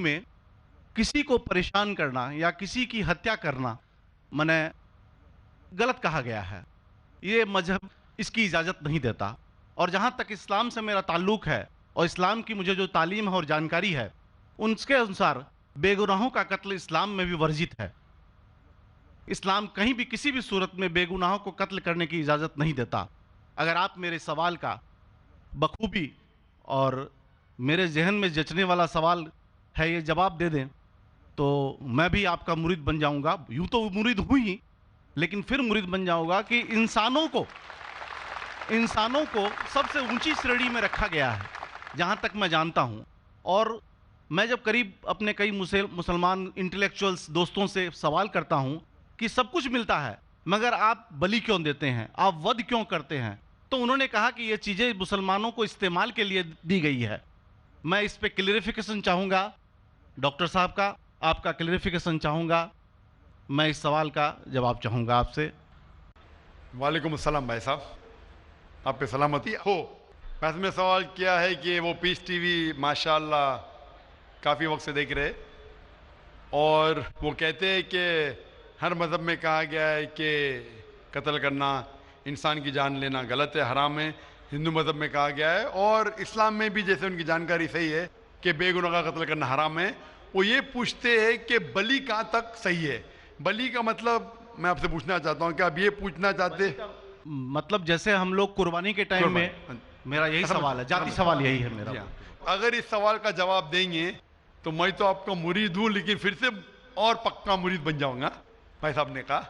میں کسی کو پریشان کرنا یا کسی کی ہتیا کرنا میں غلط کہا گیا ہے. یہ مذہب اس کی اجازت نہیں دیتا. اور جہاں تک اسلام سے میرا تعلق ہے اور اسلام کی مجھے جو تعلیم ہے اور جانکاری ہے، ان کے انسار بے گناہوں کا قتل اسلام میں بھی ورجت ہے. اسلام کہیں بھی کسی بھی صورت میں بے گناہوں کو قتل کرنے کی اجازت نہیں دیتا. اگر آپ میرے سوال کا بخوبی اور میرے ذہن میں جچنے والا سوال ہے یہ جواب دے دیں تو میں بھی آپ کا مرید بن جاؤں گا. یوں تو مرید ہوں ہی، لیکن پھر مرید بن جاؤں گا کہ انسانوں کو سب سے اونچی شریڑی میں رکھا گیا ہے جہاں تک میں جانتا ہوں. اور میں جب قریب اپنے کئی مسلمان انٹلیکچوئلز دوستوں سے سوال کرتا ہوں کہ سب کچھ ملتا ہے مگر آپ بلی کیوں دیتے ہیں، آپ ود کیوں کرتے ہیں، تو انہوں نے کہا کہ یہ چیزیں مسلمانوں کو استعمال کے لیے دی گئی ہے. میں اس پہ کلیریفیکیشن چاہوں گا ڈاکٹر صاحب کا، آپ کا کلیریفیکیشن چاہوں گا. میں اس سوال کا جواب چاہوں گا آپ سے. وعلیکم السلام بھائی صاحب، آپ پہ سلامتی ہو. بس میں سوال کیا ہے کہ وہ پیس ٹی وی ماشاءاللہ کافی وقت سے دیکھ رہے، اور وہ کہتے ہیں کہ ہر مذہب میں کہا گیا ہے کہ قتل کرنا، انسان کی جان لینا غلط ہے، حرام ہے. ہندو مذہب میں کہا گیا ہے، اور اسلام میں بھی جیسے ان کی جانکاری صحیح ہے کہ بے گناہ کا قتل کرنا حرام ہے. وہ یہ پوچھتے ہیں کہ بلی کہاں تک صحیح ہے. بلی کا مطلب میں آپ سے پوچھنا چاہتا ہوں کہ آپ یہ پوچھنا چاہتے مطلب جیسے ہم لوگ قربانی کے ٹائم میں، میرا یہی سوال ہے، ذاتی سوال یہی ہے میرا. اگر اس سوال کا جواب دیں گے تو میں تو آپ کا مرید ہوں، لیکن پھر سے اور پکا مرید بن جاؤں گا. بھائی صاحب نے کہا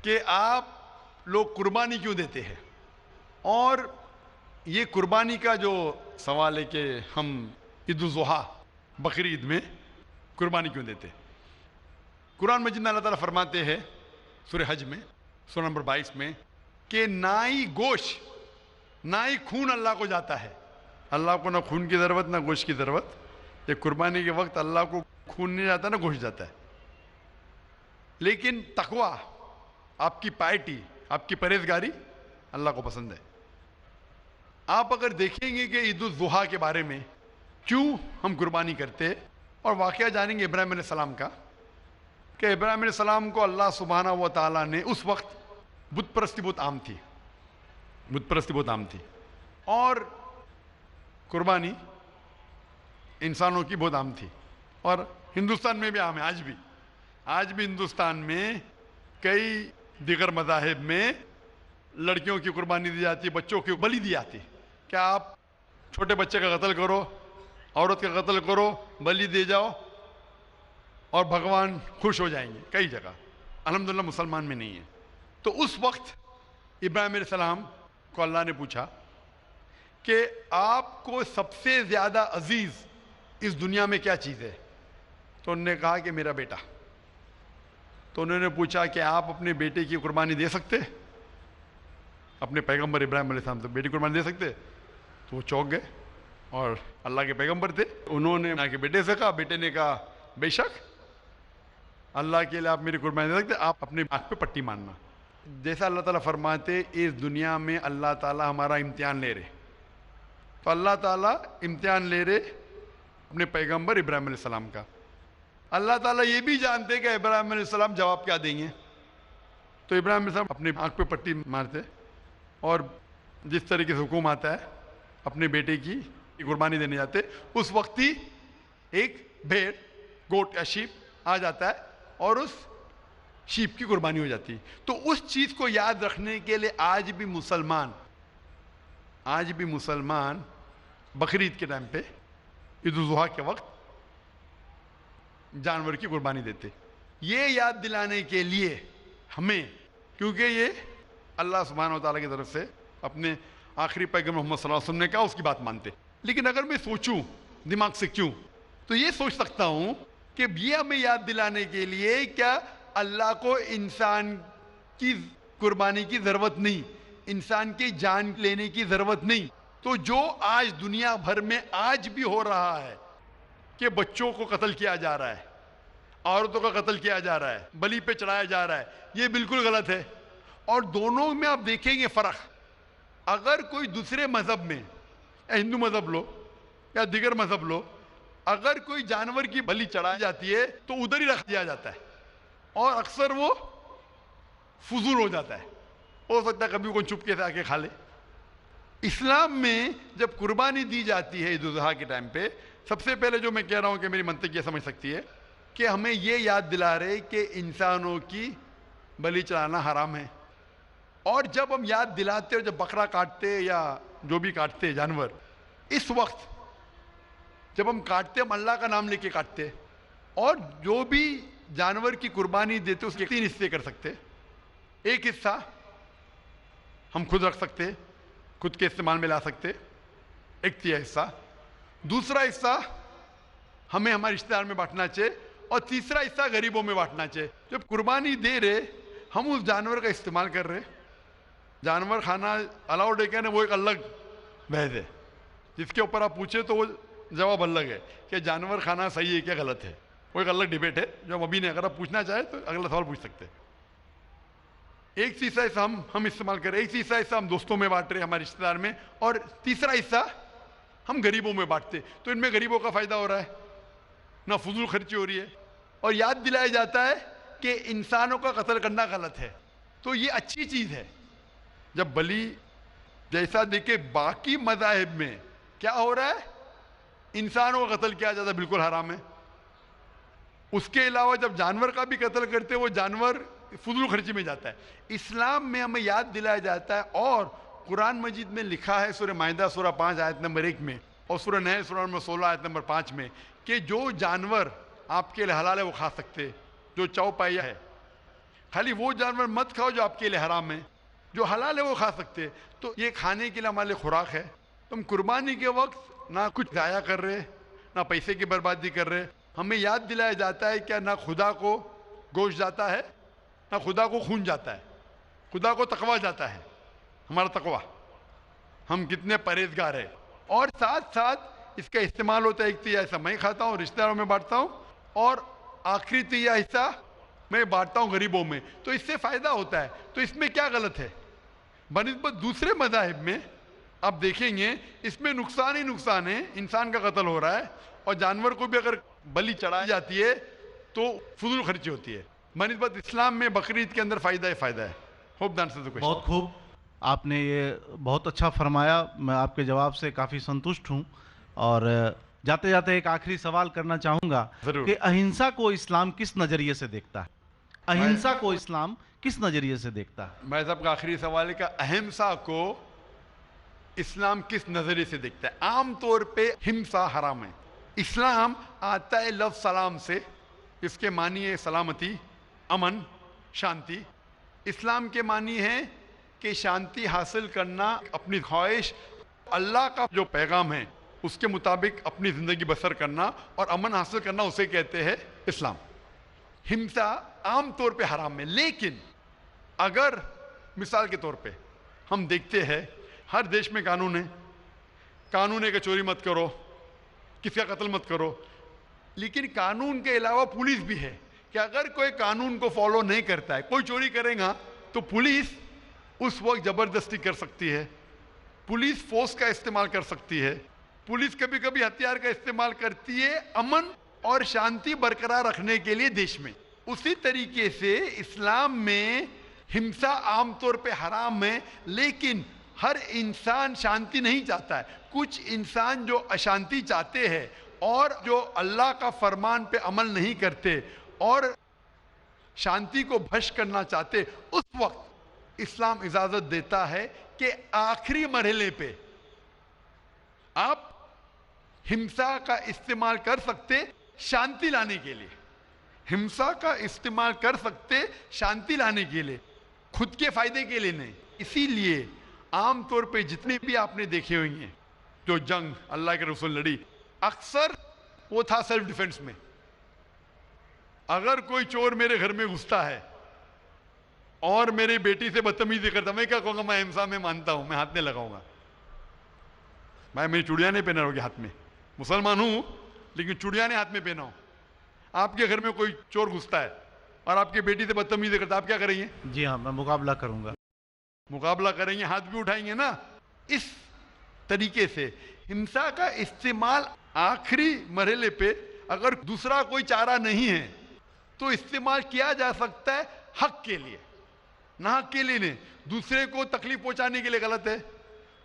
کہ آپ لوگ قربانی کیوں دیتے ہیں، اور یہ قربانی کا جو سوال ہے کہ ہم عید الاضحیٰ بقر عید میں قربانی کیوں دیتے. قرآن مجید میں اللہ تعالیٰ فرماتے ہیں سورہ حج میں سورہ نمبر 22 میں کہ نہ ہی گوشت نہ ہی خون اللہ کو جاتا ہے. اللہ کو نہ خون کی ضرورت نہ گوشت کی ضرورت. یہ قربانی کے وقت اللہ کو خون نہیں جاتا نہ گوشت جاتا ہے. لیکن تقویٰ، آپ کی پائٹی، آپ کی پرہیزگاری اللہ کو پسند ہے. آپ اگر دیکھیں گے کہ عید الاضحیٰ کے بارے میں کیوں ہم قربانی کرتے، اور واقعہ جانیں گے ابراہیم علیہ السلام کا کہ ابراہیم علیہ السلام کو اللہ سبحانہ و تعالیٰ نے، اس وقت بت پرستی بہت عام تھی، بت پرستی بہت عام تھی، اور قربانی انسانوں کی بہت عام تھی. اور ہندوستان میں بھی عام ہے، آج بھی ہندوستان میں کئی دیگر مذاہب میں لڑکیوں کی قربانی دی جاتی ہے، بچوں کی بلی دی جاتی. کیا آپ چھوٹے بچے کا قتل کرو، عورت کا قتل کرو، بلی دے جاؤ اور بھگوان خوش ہو جائیں گے. کئی جگہ الحمدللہ مسلمان میں نہیں ہے. تو اس وقت ابراہیم علیہ السلام کو اللہ نے پوچھا کہ آپ کو سب سے زیادہ عزیز اس دنیا میں کیا چیز ہے؟ تو انہوں نے کہا کہ میرا بیٹا. تو انہوں نے پوچھا کہ آپ اپنے بیٹے کی قربانی دے سکتے؟ اپنے پیغمبر ابراہیم علیہ السلام تو بیٹی قربانی دے سکتے؟ تو وہ چونک گئے، اور اللہ کے پیغمبر تھے. انہوں نے کہ بیٹے سے کہا، بیٹے نے کہا بے شک اللہ کے لیے آپ میری قربانی دے سکتے، آپ اپنے آنکھ پہ پٹی ماننا. جیسا اللہ تعالیٰ فرماتے اس دنیا میں اللہ تعالیٰ ہمارا امتحان لے رہے. تو اللہ تعالیٰ امتحان لے رہے اپنے پیغمبر ابراہیم علیہ السلام کا. اللہ تعالیٰ یہ بھی جانتے کہ ابراہیم علیہ السلام جواب کیا دیں گے. تو ابراہیم علیہ السلام اپنے آنکھ پہ پٹی مارتے، اور جس طریقے سے حکم آتا ہے اپنے بیٹے کی قربانی دینے جاتے. اس وقت ہی ایک بھیڑ، گوٹ یا شیپ آ جاتا ہے اور اس شیپ کی قربانی ہو جاتی. تو اس چیز کو یاد رکھنے کے لیے آج بھی مسلمان بقرعید کے ٹائم پہ، عید الاضحیٰ کے وقت جانور کی قربانی دیتے. یہ یاد دلانے کے لیے ہمیں، کیونکہ یہ اللہ سبحانہ و تعالیٰ کی طرف سے اپنے آخری پیغمبر محمد صلی اللہ علیہ وسلم نے کہا، اس کی بات مانتے. لیکن اگر میں سوچوں دماغ سے کیوں، تو یہ سوچ سکتا ہوں کہ یہ ہمیں یاد دلانے کے لیے کیا اللہ کو انسان کی قربانی کی ضرورت نہیں، انسان کی جان لینے کی ضرورت نہیں. تو جو آج دنیا بھر میں آج بھی ہو رہا ہے کہ بچوں کو قتل کیا جا رہا ہے، عورتوں کا قتل کیا جا رہا ہے، بلی پہ چڑھایا جا رہا ہے، یہ بالکل غلط ہے. اور دونوں میں آپ دیکھیں گے فرق. اگر کوئی دوسرے مذہب میں، یا ہندو مذہب لو یا دیگر مذہب لو، اگر کوئی جانور کی بلی چڑھائی جاتی ہے تو ادھر ہی رکھ دیا جاتا ہے اور اکثر وہ فضول ہو جاتا ہے. ہو سکتا ہے کبھی کوئی چپکے سے آ کے کھا لے. اسلام میں جب قربانی دی جاتی ہے عید الاضحیٰ کے ٹائم پہ، سب سے پہلے جو میں کہہ رہا ہوں کہ میری منطق یہ سمجھ سکتی ہے کہ ہمیں یہ یاد دلا رہے کہ انسانوں کی بلی چڑھانا حرام ہے. اور جب ہم یاد دلاتے اور جب بکرا کاٹتے یا جو بھی کاٹتے جانور، اس وقت جب ہم کاٹتے ہم اللہ کا نام لے کے کاٹتے، اور جو بھی جانور کی قربانی دیتے اس کے 3 حصے کر سکتے. ایک حصہ ہم خود رکھ سکتے، خود کے استعمال میں لا سکتے، 1/3 حصہ. دوسرا حصہ ہمیں ہمارے رشتہ دار میں بانٹنا چاہیے، اور تیسرا حصہ غریبوں میں بانٹنا چاہیے. جب قربانی دے رہے ہم اس جانور کا استعمال کر رہے. جانور کھانا الاؤڈ ہے کیا نہیں وہ ایک الگ بحث ہے، جس کے اوپر آپ پوچھیں تو وہ جواب الگ ہے کہ جانور کھانا صحیح ہے کیا غلط ہے، وہ ایک الگ ڈیبیٹ ہے جو ہم ابھی نہیں. اگر آپ پوچھنا چاہیں تو اگلا سوال پوچھ سکتے ہیں. ایک تیسرا حصہ ہم استعمال کر رہے، ایک تیسرا حصہ ہم دوستوں میں بانٹ رہے ہمارے رشتہ دار میں، اور تیسرا حصہ ہم غریبوں میں بانٹتے. تو ان میں غریبوں کا فائدہ ہو رہا ہے، نہ فضول خرچی ہو رہی ہے، اور یاد دلایا جاتا ہے کہ انسانوں کا قتل کرنا غلط ہے. تو یہ اچھی چیز ہے. جب بلی جیسا دیکھے باقی مذاہب میں کیا ہو رہا ہے، انسانوں کا قتل کیا جاتا ہے بالکل حرام ہے. اس کے علاوہ جب جانور کا بھی قتل کرتے وہ جانور فضول خرچی میں جاتا ہے. اسلام میں ہمیں یاد دلایا جاتا ہے، اور قرآن مجید میں لکھا ہے سورہ مائدہ سورہ 5 آیت نمبر 1 میں، اور سورہ نحل سورہ نمبر 16 آیت نمبر 5 میں، کہ جو جانور آپ کے لیے حلال ہے وہ کھا سکتے، جو چوپایا ہے. خالی وہ جانور مت کھاؤ جو آپ کے لیے حرام ہے، جو حلال ہے وہ کھا سکتے. تو یہ کھانے کے لیے ہمارے لیے خوراک ہے. تم قربانی کے وقت نہ کچھ ضائع کر رہے، نہ پیسے کی بربادی کر رہے. ہمیں یاد دلایا جاتا ہے کہ نہ خدا کو گوشت جاتا ہے، نہ خدا کو خون جاتا ہے، خدا کو تقویٰ جاتا ہے. ہمارا تقویٰ، ہم کتنے پرہیزگار ہیں. اور ساتھ ساتھ اس کا استعمال ہوتا ہے. ایک تیسرا حصہ میں کھاتا ہوں، رشتہ داروں میں بانٹتا ہوں، اور آخری تیسرا حصہ میں بانٹتا ہوں غریبوں میں. تو اس سے فائدہ ہوتا ہے. تو اس میں کیا غلط ہے؟ بنسبت دوسرے مذاہب میں آپ دیکھیں گے اس میں نقصان ہی نقصان ہے. انسان کا قتل ہو رہا ہے، اور جانور کو بھی اگر بلی چڑھائی جاتی ہے تو فضول خرچی ہوتی ہے. بنسبت اسلام میں بقرعید کے اندر فائدہ ہی فائدہ ہے. ہوپ دان سے بہت خوب، آپ نے یہ بہت اچھا فرمایا. میں آپ کے جواب سے کافی سنتشٹ ہوں. اور جاتے جاتے ایک آخری سوال کرنا چاہوں گا کہ اہنسا کو اسلام کس نظریے سے دیکھتا ہے؟ اہنسا کو اسلام کس نظریے سے دیکھتا ہے؟ میں صاحب کا آخری سوال ہے کہ اہمسا کو اسلام کس نظریے سے دیکھتا ہے؟ عام طور پہ ہمسا حرام ہے. اسلام آتا ہے لفظ سلام سے، اس کے معنی ہے سلامتی، امن، شانتی. اسلام کے معنی ہے کہ شانتی حاصل کرنا، اپنی خواہش، اللہ کا جو پیغام ہے اس کے مطابق اپنی زندگی بسر کرنا اور امن حاصل کرنا، اسے کہتے ہیں اسلام. ہمسا عام طور پہ حرام ہے. لیکن اگر مثال کے طور پہ ہم دیکھتے ہیں ہر دیش میں قانون ہے، قانون ہے کہ چوری مت کرو، کسی کا قتل مت کرو. لیکن قانون کے علاوہ پولیس بھی ہے کہ اگر کوئی قانون کو فالو نہیں کرتا ہے، کوئی چوری کرے گا تو پولیس اس وقت زبردستی کر سکتی ہے، پولیس فورس کا استعمال کر سکتی ہے، پولیس کبھی کبھی ہتھیار کا استعمال کرتی ہے امن اور شانتی برقرار رکھنے کے لیے دیش میں. اسی طریقے سے اسلام میں ہمسا عام طور پہ حرام ہے. لیکن ہر انسان شانتی نہیں چاہتا ہے. کچھ انسان جو اشانتی چاہتے ہیں اور جو اللہ کا فرمان پہ عمل نہیں کرتے اور شانتی کو بھش کرنا چاہتے، اس وقت اسلام اجازت دیتا ہے کہ آخری مرحلے پہ آپ ہمسا کا استعمال کر سکتے شانتی لانے کے لیے. ہمسا کا استعمال کر سکتے شانتی لانے کے لیے، خود کے فائدے کے لیے نہیں. اسی لیے عام طور پہ جتنے بھی آپ نے دیکھے ہوئے ہیں جو جنگ اللہ کے رسول لڑی، اکثر وہ تھا سیلف ڈیفنس میں. اگر کوئی چور میرے گھر میں گھستا ہے اور میری بیٹی سے بدتمیزی کرتا، میں کیا کہوں گا؟ میں ہمسا میں مانتا ہوں، میں ہاتھ نہیں لگاؤں گا. میں میری چوڑیاں نہیں پہنا ہوگی ہاتھ میں، مسلمان ہوں لیکن چوڑیاں نہیں ہاتھ میں پہنا ہوں. آپ کے گھر میں کوئی چور گھستا ہے اور آپ کی بیٹی سے بدتمیزی کرتا، آپ کیا کریں گے؟ جی ہاں، میں مقابلہ کروں گا. مقابلہ کریں گے، ہاتھ بھی اٹھائیں گے نا. اس طریقے سے ہمسا کا استعمال آخری مرحلے پہ اگر دوسرا کوئی چارہ نہیں ہے تو استعمال کیا جا سکتا ہے حق کے لیے، نہ حق کے لیے نہیں. دوسرے کو تکلیف پہنچانے کے لیے غلط ہے،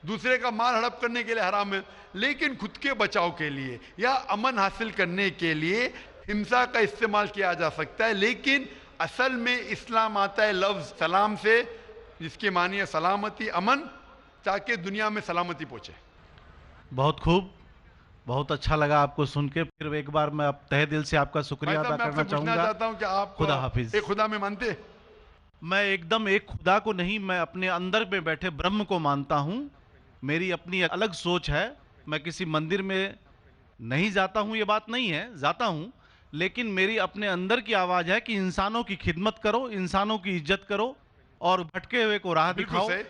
دوسرے کا مال ہڑپ کرنے کے لیے حرام ہے، لیکن خود کے بچاؤ کے لیے یا امن حاصل کرنے کے لیے ہمسا کا استعمال کیا جا سکتا ہے. لیکن اصل میں اسلام آتا ہے لفظ سلام سے، جس کے معنی ہے سلامتی، امن، تاکہ دنیا میں سلامتی پہنچے. بہت خوب، بہت اچھا لگا آپ کو سن کے. پھر ایک بار میں اب تہہ دل سے آپ کا شکریہ بھائی صاحب، ادا میں آپ سے کرنا چاہوں پوچھنا گا. چاہتا ہوں کہ آپ خدا حافظ. ایک خدا میں مانتے ہیں؟ میں ایک دم ایک خدا کو نہیں، میں اپنے اندر میں بیٹھے برہم کو مانتا ہوں. میری اپنی الگ سوچ ہے. میں کسی مندر میں نہیں جاتا ہوں، یہ بات نہیں ہے، جاتا ہوں، لیکن میری اپنے اندر کی آواز ہے کہ انسانوں کی خدمت کرو، انسانوں کی عزت کرو اور بھٹکے ہوئے کو راہ بالکل دکھاؤ. صحیح،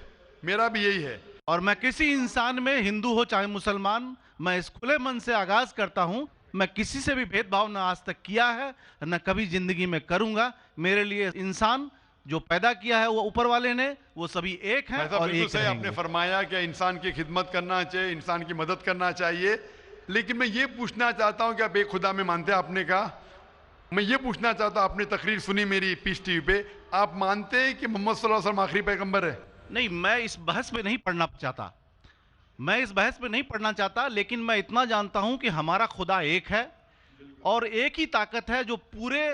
میرا بھی یہی ہے. اور میں کسی انسان میں، ہندو ہو چاہے مسلمان، میں اس کھلے من سے آغاز کرتا ہوں. میں کسی سے بھی بھید بھاؤ نہ آج تک کیا ہے، نہ کبھی زندگی میں کروں گا. میرے لیے انسان جو پیدا کیا ہے وہ اوپر والے نے، وہ سبھی ایک ہیں بھائی صاحب اور بالکل ایک صحیح رہیں آپ نے گے. فرمایا کہ انسان کی خدمت کرنا چاہیے، انسان کی مدد کرنا چاہیے. لیکن میں یہ پوچھنا چاہتا ہوں کہ آپ ایک خدا میں مانتے ہیں، آپ نے کہا. میں یہ پوچھنا چاہتا ہوں، آپ نے تقریر سنی میری پیس ٹی وی پہ، آپ مانتے ہیں کہ محمد صلی اللہ علیہ وسلم آخری پیغمبر ہے؟ نہیں، میں اس بحث میں نہیں پڑھنا چاہتا، میں اس بحث میں نہیں پڑھنا چاہتا، لیکن میں اتنا جانتا ہوں کہ ہمارا خدا ایک ہے اور ایک ہی طاقت ہے جو پورے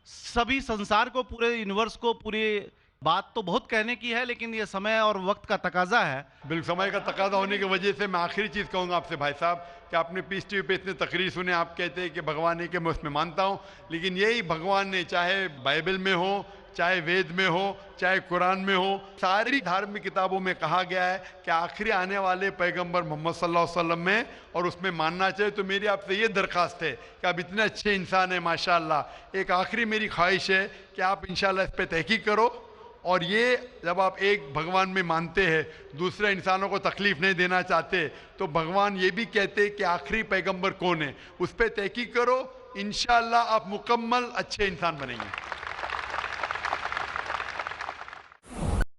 سبھی سنسار کو، پورے یونیورس کو، پوری بات تو بہت کہنے کی ہے، لیکن یہ سمے اور وقت کا تقاضا ہے. بالکل سمے کا تقاضا ہونے کی وجہ سے میں آخری چیز کہوں گا آپ سے بھائی صاحب کہ آپ نے پیس ٹی وی پہ اتنے تقریر سنے، آپ کہتے ہیں کہ بھگوان ہے، کہ میں اس میں مانتا ہوں. لیکن یہی بھگوان نے چاہے بائبل میں ہو، چاہے وید میں ہو، چاہے قرآن میں ہو، ساری دھارمک کتابوں میں کہا گیا ہے کہ آخری آنے والے پیغمبر محمد صلی اللہ علیہ وسلم میں، اور اس میں ماننا چاہیے. تو میری آپ سے یہ درخواست ہے کہ آپ اتنے اچھے انسان ہیں ماشاءاللہ، ایک آخری میری خواہش ہے کہ آپ انشاءاللہ اس پہ تحقیق کرو. اور یہ جب آپ ایک بھگوان میں مانتے ہیں، دوسرے انسانوں کو تکلیف نہیں دینا چاہتے، تو بھگوان یہ بھی کہتے کہ آخری پیغمبر کون ہے، اس پہ تحقیق کرو. انشاءاللہ آپ مکمل اچھے انسان بنیں گے.